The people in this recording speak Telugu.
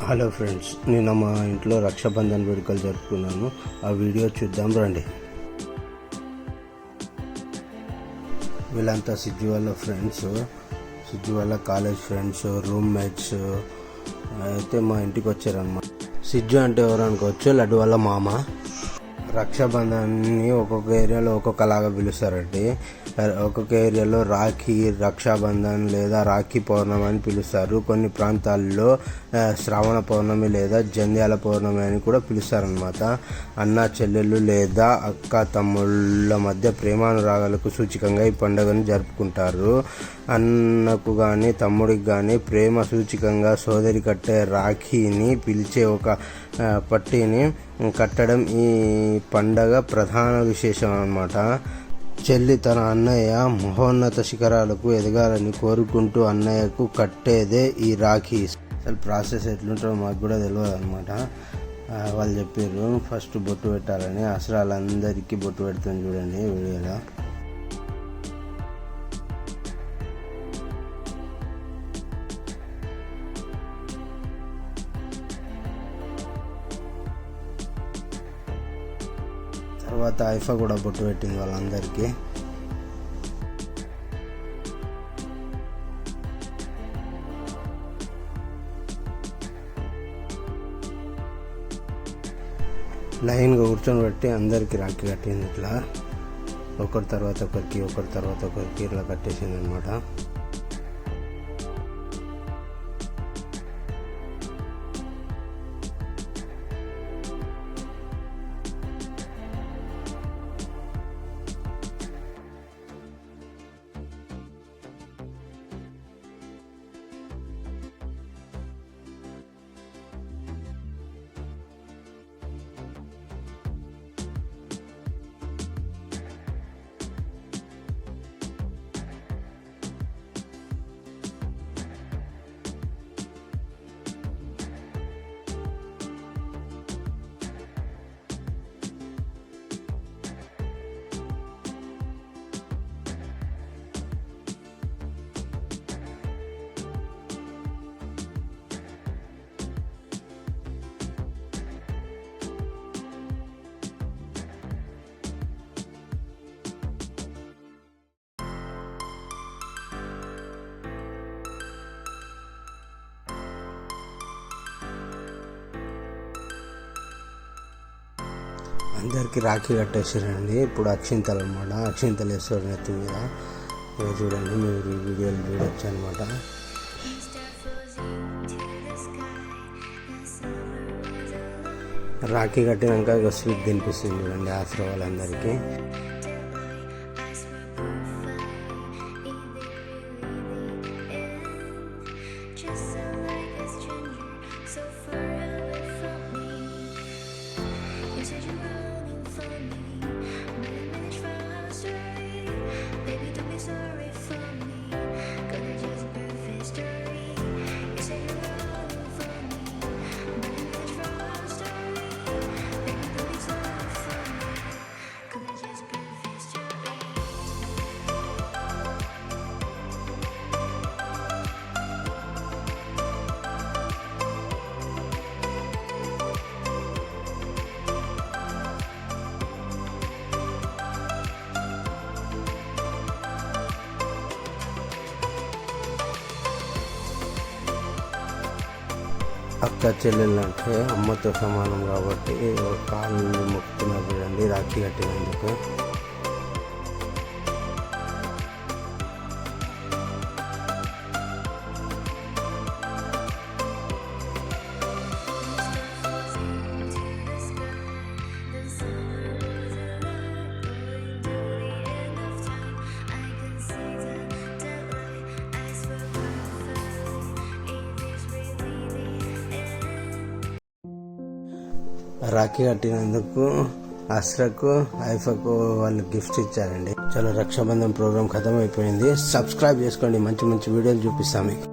హలో ఫ్రెండ్స్, నేను మా ఇంట్లో రక్షాబంధన్ వేడుకలు జరుపుకున్నాను. ఆ వీడియో చూద్దాం రండి. వీళ్ళంతా సిజ్జు వాళ్ళ ఫ్రెండ్స్, సిజ్జు వాళ్ళ కాలేజ్ ఫ్రెండ్స్, రూమ్మేట్స్ అయితే మా ఇంటికి వచ్చారనమాట. సిజ్జు అంటే ఎవరు అనుకోవచ్చు, లడ్డు వాళ్ళ మామ. రక్షాబంధాన్ని ఒక్కొక్క ఏరియాలో ఒక్కొక్కలాగా పిలుస్తారండి. ఒక్కొక్క ఏరియాలో రాఖీ, రక్షాబంధన్ లేదా రాఖీ పౌర్ణమి అని పిలుస్తారు. కొన్ని ప్రాంతాల్లో శ్రావణ పౌర్ణమి లేదా జంధ్యాల పౌర్ణమి అని కూడా పిలుస్తారనమాట. అన్న చెల్లెళ్ళు లేదా అక్క తమ్ముళ్ళ మధ్య ప్రేమానురాగాలకు సూచికంగా ఈ పండుగను జరుపుకుంటారు. అన్నకు కానీ తమ్ముడికి కానీ ప్రేమ సూచికంగా సోదరి కట్టే రాఖీని పిలిచే ఒక పట్టీని కట్టడం ఈ పండగ ప్రధాన విశేషం అన్నమాట. చెల్లి తన అన్నయ్య మహోన్నత శిఖరాలకు ఎదగాలని కోరుకుంటూ అన్నయ్యకు కట్టేదే ఈ రాఖీ. అసలు ప్రాసెస్ ఎట్లుంటుందో మాకు కూడా తెలియదు అనమాట. వాళ్ళు చెప్పారు ఫస్ట్ బొట్టు పెట్టాలని. అసలు వాళ్ళందరికీ బొట్టు పెడుతుంది చూడండి వీడియోలో. తర్వాత ఐఫా కూడా బొట్టు పెట్టింది వాళ్ళందరికీ. లైన్గా కూర్చొని పెట్టి అందరికీ రాఖీ కట్టింది. ఇట్లా ఒకరి తర్వాత ఒకరికి ఇట్లా కట్టేసింది అనమాట. అందరికీ రాఖీ కట్టేసారండి. ఇప్పుడు అక్షింతలు అనమాట. అక్షింతలు వేస్తారు నెత్తి మీద. చూడండి, మీరు ఈ వీడియోలు చూడొచ్చు అనమాట. రాఖీ కట్టినాక ఇక స్వీట్ తినిపిస్తుంది చూడండి ఆశ్రమ వాళ్ళందరికీ. అక్క చెల్లెళ్ళు అంటే అమ్మతో సమానం కాబట్టి కాళ్ళు మొక్కుతున్నారు చూడండి రాఖీ కట్టినందుకు. రాఖీ కట్టినందుకు అస్రకు, ఐఫాకు వాళ్ళు గిఫ్ట్స్ ఇచ్చారండి. చాలా రక్షాబంధన్ ప్రోగ్రామ్ ఖతం అయిపోయింది. సబ్స్క్రైబ్ చేసుకోండి, మంచి మంచి వీడియోలు చూపిస్తాం మీకు.